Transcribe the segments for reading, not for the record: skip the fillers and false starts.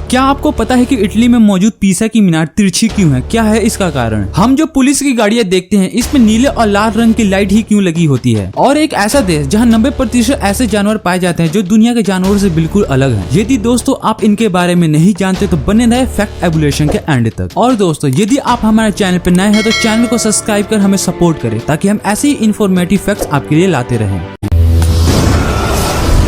क्या आपको पता है कि इटली में मौजूद पीसा की मीनार तिरछी क्यों है? क्या है इसका कारण? हम जो पुलिस की गाड़ियां देखते हैं इसमें नीले और लाल रंग की लाइट ही क्यों लगी होती है? और एक ऐसा देश जहां 90% ऐसे जानवर पाए जाते हैं जो दुनिया के जानवरों से बिल्कुल अलग हैं। यदि दोस्तों आप इनके बारे में नहीं जानते तो बने रहे फैक्ट एवोल्यूशन के एंड तक। और दोस्तों यदि आप हमारे चैनल पर नए हैं तो चैनल को सब्सक्राइब कर हमें सपोर्ट करें ताकि हम ऐसे ही इन्फॉर्मेटिव फैक्ट्स आपके लिए लाते रहें।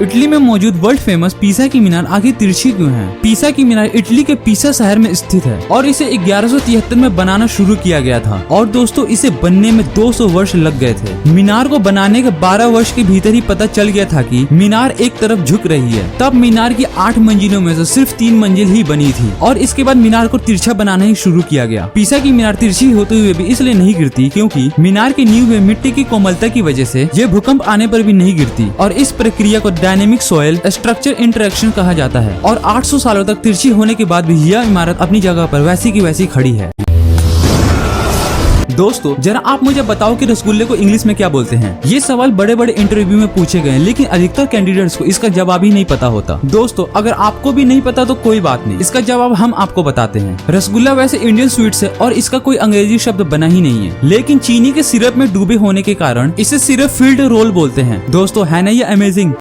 इटली में मौजूद वर्ल्ड फेमस पीसा की मीनार आखिर तिरछी क्यों है? पीसा की मीनार इटली के पीसा शहर में स्थित है और इसे 1173 में बनाना शुरू किया गया था और दोस्तों इसे बनने में 200 वर्ष लग गए थे। मीनार को बनाने के 12 वर्ष के भीतर ही पता चल गया था कि मीनार एक तरफ झुक रही है। तब मीनार की 8 मंजिलों में से सिर्फ 3 मंजिल ही बनी थी और इसके बाद मीनार को तिरछा बनाना ही शुरू किया गया। पीसा की मीनार तिरछी होते हुए भी इसलिए नहीं गिरती क्योंकि मीनार की नींव में मिट्टी की कोमलता की वजह से ये भूकंप आने पर भी नहीं गिरती और इस प्रक्रिया को डायनेमिक सॉइल स्ट्रक्चर इंटरेक्शन कहा जाता है। और 800 सालों तक तिरछी होने के बाद भी यह इमारत अपनी जगह पर वैसी की वैसी खड़ी है। दोस्तों जरा आप मुझे बताओ कि रसगुल्ले को इंग्लिश में क्या बोलते हैं? ये सवाल बड़े बड़े इंटरव्यू में पूछे गए लेकिन अधिकतर कैंडिडेट्स को इसका जवाब ही नहीं पता होता। दोस्तों अगर आपको भी नहीं पता तो कोई बात नहीं, इसका जवाब हम आपको बताते हैं। रसगुल्ला वैसे इंडियन स्वीट्स है और इसका कोई अंग्रेजी शब्द बना ही नहीं है, लेकिन चीनी के सिरप में डूबे होने के कारण इसे सिर्फ फील्ड रोल बोलते हैं। दोस्तों है ना ये अमेजिंग?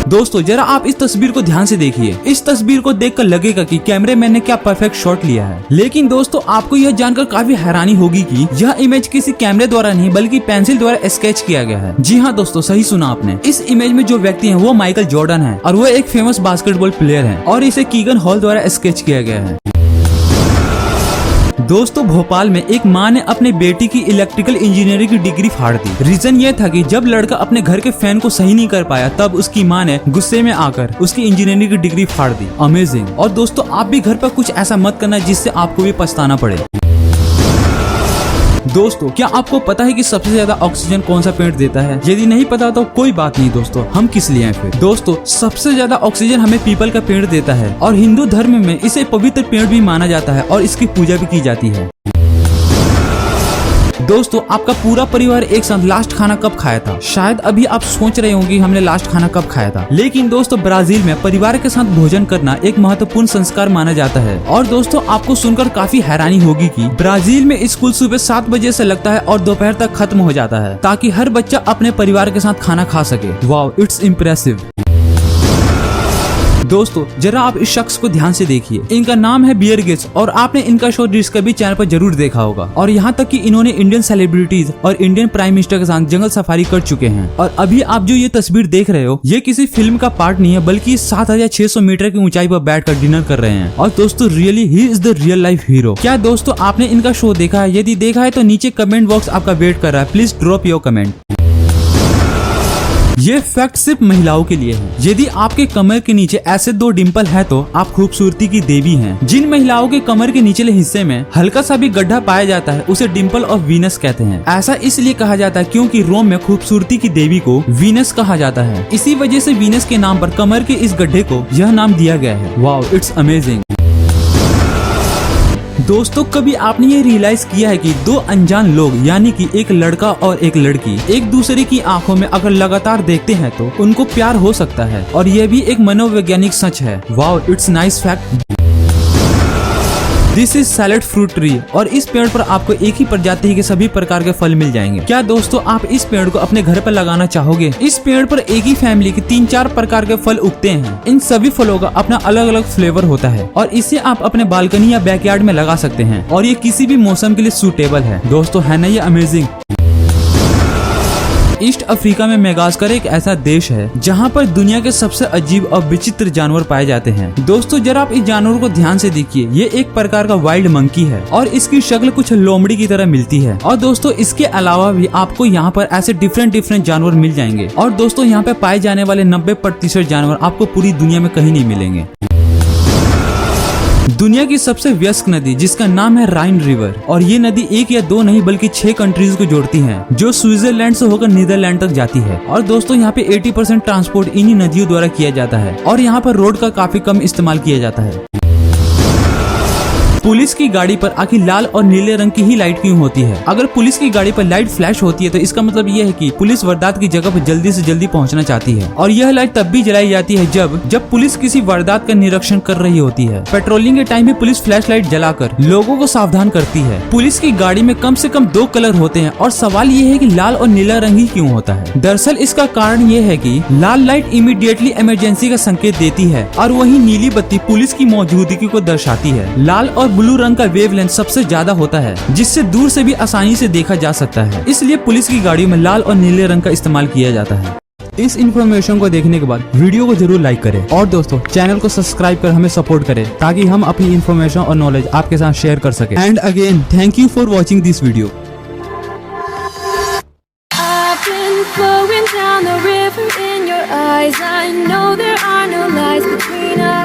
दोस्तों जरा आप इस तस्वीर को ध्यान से देखिए। इस तस्वीर को देखकर लगेगा कि कैमरामैन ने क्या परफेक्ट शॉट लिया है, लेकिन दोस्तों आपको यह जानकर काफी हैरानी होगी कि यह इमेज किसी कैमरे द्वारा नहीं बल्कि पेंसिल द्वारा स्केच किया गया है। जी हाँ दोस्तों सही सुना आपने। इस इमेज में जो व्यक्ति है वो माइकल जॉर्डन है और वो एक फेमस बास्केटबॉल प्लेयर है और इसे कीगन हॉल द्वारा स्केच किया गया है। दोस्तों भोपाल में एक माँ ने अपने बेटी की इलेक्ट्रिकल इंजीनियरिंग की डिग्री फाड़ दी। रीजन ये था कि जब लड़का अपने घर के फैन को सही नहीं कर पाया तब उसकी माँ ने गुस्से में आकर उसकी इंजीनियरिंग की डिग्री फाड़ दी। अमेजिंग। और दोस्तों आप भी घर पर कुछ ऐसा मत करना जिससे आपको भी पछताना पड़े। दोस्तों क्या आपको पता है कि सबसे ज्यादा ऑक्सीजन कौन सा पेड़ देता है? यदि नहीं पता तो कोई बात नहीं दोस्तों, हम किस लिए हैं फिर? दोस्तों सबसे ज्यादा ऑक्सीजन हमें पीपल का पेड़ देता है और हिंदू धर्म में इसे पवित्र पेड़ भी माना जाता है और इसकी पूजा भी की जाती है। दोस्तों आपका पूरा परिवार एक साथ लास्ट खाना कब खाया था? शायद अभी आप सोच रहे होंगे हमने लास्ट खाना कब खाया था, लेकिन दोस्तों ब्राजील में परिवार के साथ भोजन करना एक महत्वपूर्ण संस्कार माना जाता है। और दोस्तों आपको सुनकर काफी हैरानी होगी कि ब्राजील में स्कूल सुबह 7 बजे से लगता है और दोपहर तक खत्म हो जाता है ताकि हर बच्चा अपने परिवार के साथ खाना खा सके। Wow it's impressive. दोस्तों जरा आप इस शख्स को ध्यान से देखिए। इनका नाम है बियर गेट्स और आपने इनका शो डिस्कवरी चैनल पर जरूर देखा होगा। और यहाँ तक कि इन्होंने इंडियन सेलिब्रिटीज और इंडियन प्राइम मिनिस्टर के साथ जंगल सफारी कर चुके हैं। और अभी आप जो ये तस्वीर देख रहे हो ये किसी फिल्म का पार्ट नहीं है बल्कि 7600 मीटर की ऊंचाई पर बैठकर डिनर कर रहे हैं। और दोस्तों really he is the real life hero. क्या दोस्तों आपने इनका शो देखा है? यदि देखा है तो नीचे कमेंट बॉक्स आपका वेट कर रहा है, प्लीज ड्रॉप योर कमेंट। ये फैक्ट सिर्फ महिलाओं के लिए है। यदि आपके कमर के नीचे ऐसे 2 डिंपल है तो आप खूबसूरती की देवी हैं। जिन महिलाओं के कमर के निचले हिस्से में हल्का सा भी गड्ढा पाया जाता है उसे डिंपल ऑफ वीनस कहते हैं। ऐसा इसलिए कहा जाता है क्योंकि रोम में खूबसूरती की देवी को वीनस कहा जाता है। इसी वजह से वीनस के नाम पर कमर के इस गड्ढे को यह नाम दिया गया है। Wow it's amazing. दोस्तों कभी आपने ये रियलाइज किया है कि 2 अनजान लोग यानी कि एक लड़का और एक लड़की एक दूसरे की आंखों में अगर लगातार देखते हैं तो उनको प्यार हो सकता है और यह भी एक मनोवैज्ञानिक सच है। Wow it's nice fact. This is salad fruit tree और इस पेड़ पर आपको एक ही प्रजाति के सभी प्रकार के फल मिल जाएंगे। क्या दोस्तों आप इस पेड़ को अपने घर पर लगाना चाहोगे? इस पेड़ पर एक ही फैमिली के 3-4 प्रकार के फल उगते हैं। इन सभी फलों का अपना अलग अलग फ्लेवर होता है और इसे आप अपने बालकनी या बैकयार्ड में लगा सकते हैं और ये किसी भी मौसम के लिए सूटेबल है। दोस्तों है ना ये अमेजिंग? ईस्ट अफ्रीका में मेडागास्कर एक ऐसा देश है जहाँ पर दुनिया के सबसे अजीब और विचित्र जानवर पाए जाते हैं। दोस्तों जरा आप इस जानवर को ध्यान से देखिए। ये एक प्रकार का वाइल्ड मंकी है और इसकी शक्ल कुछ लोमड़ी की तरह मिलती है। और दोस्तों इसके अलावा भी आपको यहाँ पर ऐसे डिफरेंट जानवर मिल जाएंगे। और दोस्तों यहाँ पे पाए जाने वाले 90% जानवर आपको पूरी दुनिया में कहीं नहीं मिलेंगे। दुनिया की सबसे व्यस्त नदी जिसका नाम है राइन रिवर और ये नदी 1 या 2 नहीं बल्कि 6 कंट्रीज को जोड़ती है जो स्विट्जरलैंड से होकर नीदरलैंड तक जाती है। और दोस्तों यहाँ पे 80% ट्रांसपोर्ट इन्हीं नदियों द्वारा किया जाता है और यहाँ पर रोड का काफी कम इस्तेमाल किया जाता है। पुलिस की गाड़ी पर आखिर लाल और नीले रंग की ही लाइट क्यों होती है? अगर पुलिस की गाड़ी पर लाइट फ्लैश होती है तो इसका मतलब ये है कि पुलिस वारदात की जगह पर जल्दी से जल्दी पहुंचना चाहती है, और यह लाइट तब भी जलाई जाती है जब पुलिस किसी वारदात का निरीक्षण कर रही होती है। पेट्रोलिंग के टाइम में पुलिस फ्लैश लाइट जलाकर लोगों को सावधान करती है। पुलिस की गाड़ी में कम से कम 2 कलर होते हैं और सवाल ये है कि लाल और नीला रंग ही क्यों होता है? दरअसल इसका कारण ये है कि लाल लाइट इमीडिएटली इमरजेंसी का संकेत देती है और वही नीली बत्ती पुलिस की मौजूदगी को दर्शाती है। लाल और ब्लू रंग का वेवलेंथ सबसे ज्यादा होता है, जिससे दूर से भी आसानी से देखा जा सकता है, इसलिए पुलिस की गाड़ियों में लाल और नीले रंग का इस्तेमाल किया जाता है। इस इन्फॉर्मेशन को देखने के बाद वीडियो को जरूर लाइक करें और दोस्तों चैनल को सब्सक्राइब कर हमें सपोर्ट करें ताकि हम अपनी इन्फॉर्मेशन और नॉलेज आपके साथ शेयर कर सकें। And again thank you for watching this video. Flowing down the river in your eyes, I know there are no lies between us.